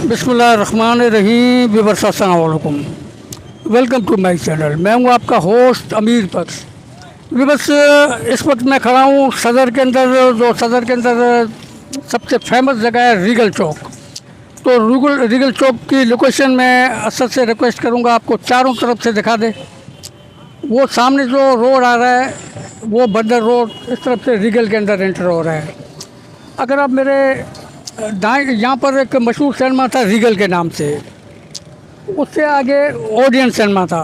बिस्मिल्लाहिर्रहमानिर्रहीम व्यूअर्स अस्सलाम वालेकुम। Welcome to my channel. मैं हूं आपका होस्ट अमीर बख्श। व्यूअर्स, इस वक्त मैं खड़ा हूं सदर के अंदर सबसे फेमस जगह है रीगल चौक। तो रीगल चौक की लोकेशन में असद से रिक्वेस्ट करूंगा आपको चारों तरफ से दिखा दे। वो सामने जो रोड आ रहा है वो बंदर रोड, इस तरफ से रीगल के अंदर एंटर हो रहा है। अगर आप मेरे दाएं, यहाँ पर एक मशहूर सिनेमा था रीगल के नाम से, उससे आगे ओडियन सिनेमा था।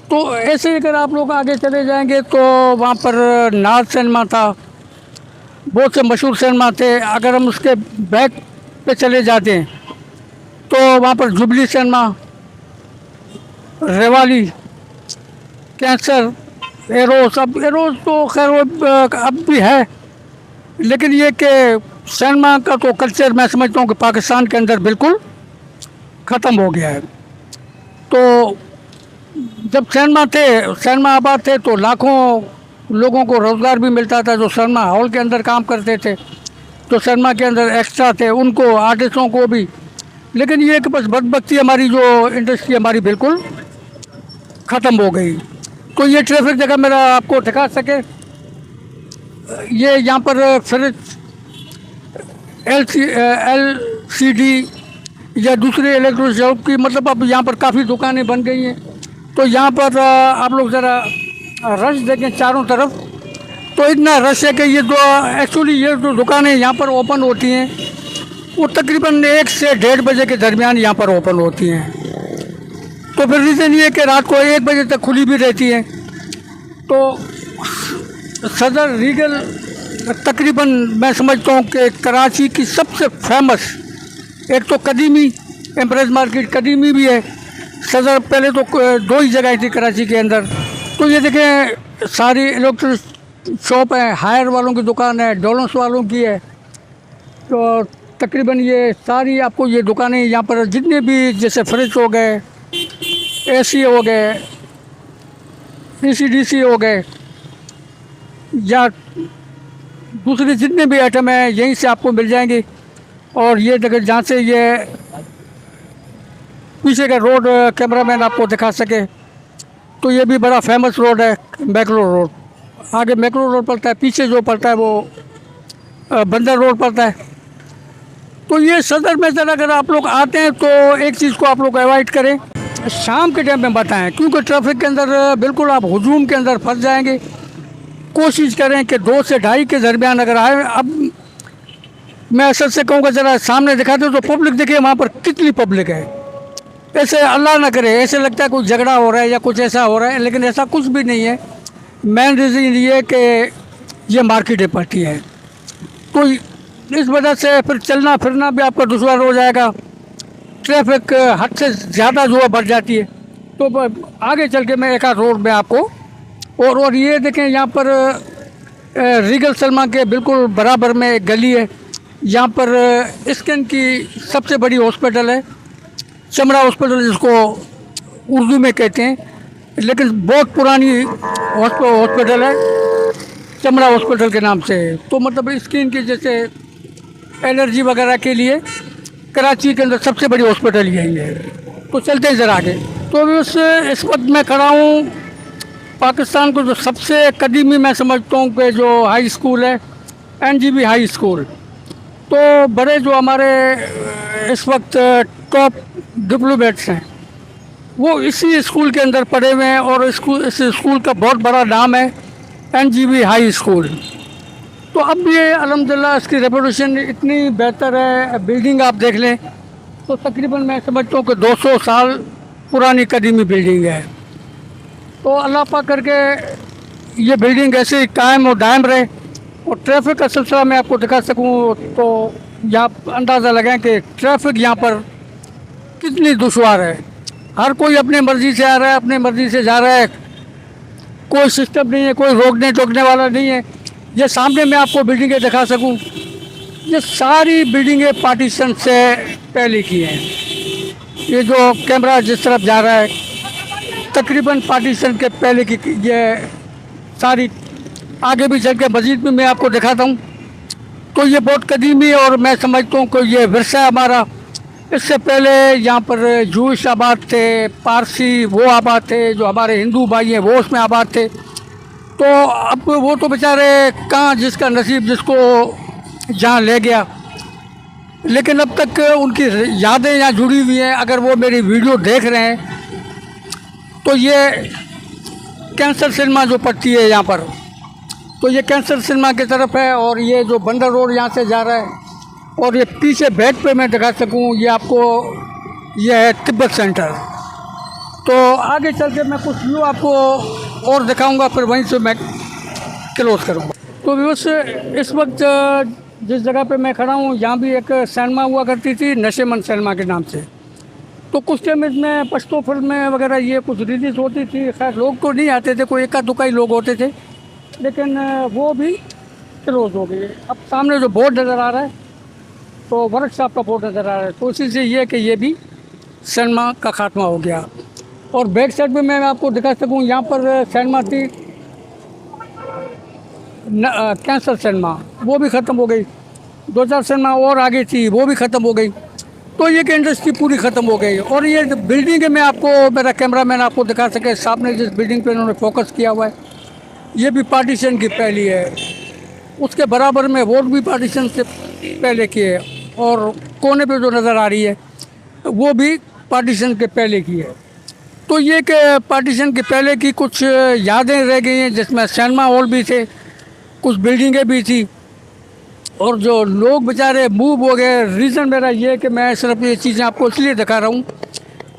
तो ऐसे ही अगर आप लोग आगे चले जाएंगे तो वहाँ पर नाज सिनेमा था, बहुत से मशहूर सिनेमा थे। अगर हम उसके बैक पे चले जाते हैं तो वहाँ पर जुबली सिनेमा, रेवाली, कैंसर, एरोस। अब एरोस तो खैर वो अब भी है, लेकिन ये कि सिनेमा का तो कल्चर मैं समझता हूँ कि पाकिस्तान के अंदर बिल्कुल ख़त्म हो गया है। तो जब सिनेमा आबाद थे तो लाखों लोगों को रोज़गार भी मिलता था जो सिनेमा हॉल के अंदर काम करते थे, जो सिनेमा के अंदर एक्स्ट्रा थे उनको, आर्टिस्टों को भी। लेकिन ये कि बस बदबख्ती हमारी जो इंडस्ट्री हमारी बिल्कुल ख़त्म हो गई। तो ये ट्रैफिक जगह मेरा आपको दिखा सके, ये यहाँ पर फिर LCD या दूसरे इलेक्ट्रॉनिक शॉप की, मतलब अब यहाँ पर काफ़ी दुकानें बन गई हैं। तो यहाँ पर आप लोग ज़रा रश देखें चारों तरफ, तो इतना रश है कि ये जो दुकानें यहाँ पर ओपन होती हैं वो तकरीबन 1 से 1:30 बजे के दरमियान यहाँ पर ओपन होती हैं। तो फिर रीज़न ये कि रात को 1 बजे तक खुली भी रहती है। तो सदर रीगल तकरीबन मैं समझता हूँ कि कराची की सबसे फेमस, एक तो कदीमी एम्प्रेस मार्केट कदीमी भी है। सदर पहले तो 2 ही जगह थी कराची के अंदर। तो ये देखें सारी इलेक्ट्रॉनिक शॉप है, हायर वालों की दुकान है, डॉलर्स वालों की है। तो तकरीबन ये सारी आपको ये दुकानें यहाँ पर जितने भी, जैसे फ्रिज हो गए, AC हो गए, ECDC हो गए, या दूसरे जितने भी आइटम हैं यहीं से आपको मिल जाएंगे। और ये देखिए जहाँ से ये पीछे का रोड कैमरामैन आपको दिखा सके, तो ये भी बड़ा फेमस रोड है, मैकलो रोड। आगे मैकलो रोड पड़ता है, पीछे जो पड़ता है वो बंदर रोड पड़ता है। तो ये सदर में ज़रा अगर आप लोग आते हैं तो एक चीज़ को आप लोग अवॉइड करें, शाम के टाइम में बताएं, क्योंकि ट्रैफिक के अंदर बिल्कुल आप हुजूम के अंदर फंस जाएंगे। कोशिश करें कि 2 से 2:30 के दरमियान अगर आए। अब मैं असद से कहूँगा ज़रा सामने दिखाते तो पब्लिक देखिए वहाँ पर कितनी पब्लिक है। ऐसे अल्लाह ना करे, ऐसे लगता है कोई झगड़ा हो रहा है या कुछ ऐसा हो रहा है, लेकिन ऐसा कुछ भी नहीं है। मेन रीज़न ये कि ये मार्केटें पड़ती है, तो इस वजह से फिर चलना फिरना भी आपका दुश्वार हो जाएगा। ट्रैफिक हद से ज़्यादा जो है बढ़ जाती है। तो आगे चल के मैं एक आध रोड में आपको और ये देखें यहाँ पर रीगल सिनेमा के बिल्कुल बराबर में एक गली है। यहाँ पर स्किन की सबसे बड़ी हॉस्पिटल है, चमड़ा हॉस्पिटल जिसको उर्दू में कहते हैं, लेकिन बहुत पुरानी हॉस्पिटल है, चमड़ा हॉस्पिटल के नाम से। तो मतलब स्किन की जैसे एलर्जी वगैरह के लिए कराची के अंदर सबसे बड़ी हॉस्पिटल यही है। तो चलते हैं ज़रा आगे। तो इस वक्त मैं खड़ा हूँ पाकिस्तान को जो सबसे कदीमी मैं समझता हूँ कि जो हाई स्कूल है, NGB हाई स्कूल। तो बड़े जो हमारे इस वक्त टॉप डिप्लोमेट्स हैं वो इसी स्कूल के अंदर पढ़े हुए हैं, और इस स्कूल का बहुत बड़ा नाम है NGB हाई स्कूल। तो अब ये अल्हम्दुलिल्लाह इसकी रेपुटेशन इतनी बेहतर है, बिल्डिंग आप देख लें तो तकरीबन मैं समझता हूँ कि 200 साल पुरानी कदीमी बिल्डिंग है। तो अल्लाह पाक करके ये बिल्डिंग ऐसे ही कायम और दायम रहे। और ट्रैफिक का सिलसिला मैं आपको दिखा सकूँ तो यहाँ अंदाज़ा लगाएं कि ट्रैफिक यहाँ पर कितनी दुश्वार है। हर कोई अपनी मर्ज़ी से आ रहा है, अपनी मर्ज़ी से जा रहा है, कोई सिस्टम नहीं है, कोई रोकने टोकने वाला नहीं है। ये सामने मैं आपको बिल्डिंगें दिखा सकूं, ये सारी बिल्डिंगें पार्टीशन से पहले की हैं। ये जो कैमरा जिस तरफ जा रहा है तकरीबन पार्टीशन के पहले की ये सारी। आगे भी चल के मस्जिद में मैं आपको दिखाता हूँ। तो ये बहुत कदीमी और मैं समझता हूँ कि ये विरसा हमारा इससे पहले यहाँ पर जूश आबाद थे, पारसी वो आबाद थे, जो हमारे हिंदू भाई हैं वो उसमें आबाद थे। तो अब वो तो बेचारे कहाँ, जिसका नसीब जिसको जहाँ ले गया। लेकिन अब तक उनकी यादें यहाँ जुड़ी हुई हैं। अगर वो मेरी वीडियो देख रहे हैं तो ये कैंसर सिनेमा जो पड़ती है यहाँ पर, तो ये कैंसर सिनेमा की तरफ है। और ये जो बंदर रोड यहाँ से जा रहा है, और ये पीछे बैक पे मैं दिखा सकूँ, ये आपको ये है तिब्बत सेंटर। तो आगे चल के मैं कुछ व्यू आपको और दिखाऊंगा, फिर वहीं से मैं क्लोज करूँगा। तो व्यवस्था इस वक्त जिस जगह पे मैं खड़ा हूँ, यहाँ भी एक सिनेमा हुआ करती थी, नशेमंद सिनेमा के नाम से। तो कुछ टाइम इसमें पश्तो फिल्में वगैरह ये कुछ रिलीज़ होती थी। खैर लोग तो नहीं आते थे, कोई इक्का दुक्का ही लोग होते थे, लेकिन वो भी क्लोज हो गई। अब सामने जो बोर्ड नज़र आ रहा है, तो वर्कशॉप का बोर्ड नज़र आ रहा है, तो उसी से ये कि ये भी सिनेमा का खात्मा हो गया। और बैक साइड में मैं आपको दिखा सकूं, यहाँ पर सिनेमा थी कैंसर सिनेमा, वो भी ख़त्म हो गई। 2-4 सिनेमा और आगे थी, वो भी ख़त्म हो गई। तो ये कि इंडस्ट्री पूरी ख़त्म हो गई। और ये बिल्डिंग है, मैं आपको, मेरा कैमरामैन आपको दिखा सके, सामने जिस बिल्डिंग पे इन्होंने फोकस किया हुआ है, ये भी पार्टीशन की पहली है। उसके बराबर में वोट भी पार्टीशन से पहले की है, और कोने पे जो नज़र आ रही है वो भी पार्टीशन के पहले की है। तो ये कि पार्टीशन के पहले की कुछ यादें रह गई हैं, जिसमें सिनेमा हॉल भी थे, कुछ बिल्डिंगें भी थी, और जो लोग बेचारे मूव हो गए। रीज़न मेरा ये है कि मैं सिर्फ ये चीज़ें आपको इसलिए दिखा रहा हूँ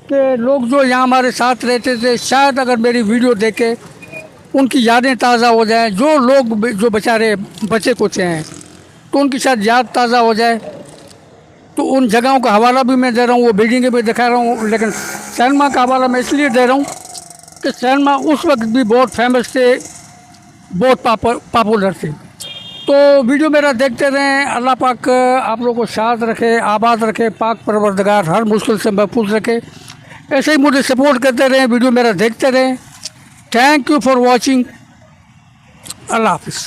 कि लोग जो यहाँ हमारे साथ रहते थे, शायद अगर मेरी वीडियो देखे उनकी यादें ताज़ा हो जाएं। जो लोग जो बेचारे बचे कुछ हैं, तो उनकी शायद याद ताज़ा हो जाए। तो उन जगहों का हवाला भी मैं दे रहा हूँ, वो बिल्डिंगें भी दिखा रहा हूँ। लेकिन सिनेमा का हवाला मैं इसलिए दे रहा हूँ कि सिनेमा उस वक्त भी बहुत फेमस थे, बहुत पॉपुलर थे। तो वीडियो मेरा देखते रहें। अल्लाह पाक आप लोगों को शाद रखे, आबाद रखे, पाक परवरदिगार हर मुश्किल से महफूज रखे। ऐसे ही मुझे सपोर्ट करते रहें, वीडियो मेरा देखते रहें। Thank you for watching. अल्लाह हाफिज़।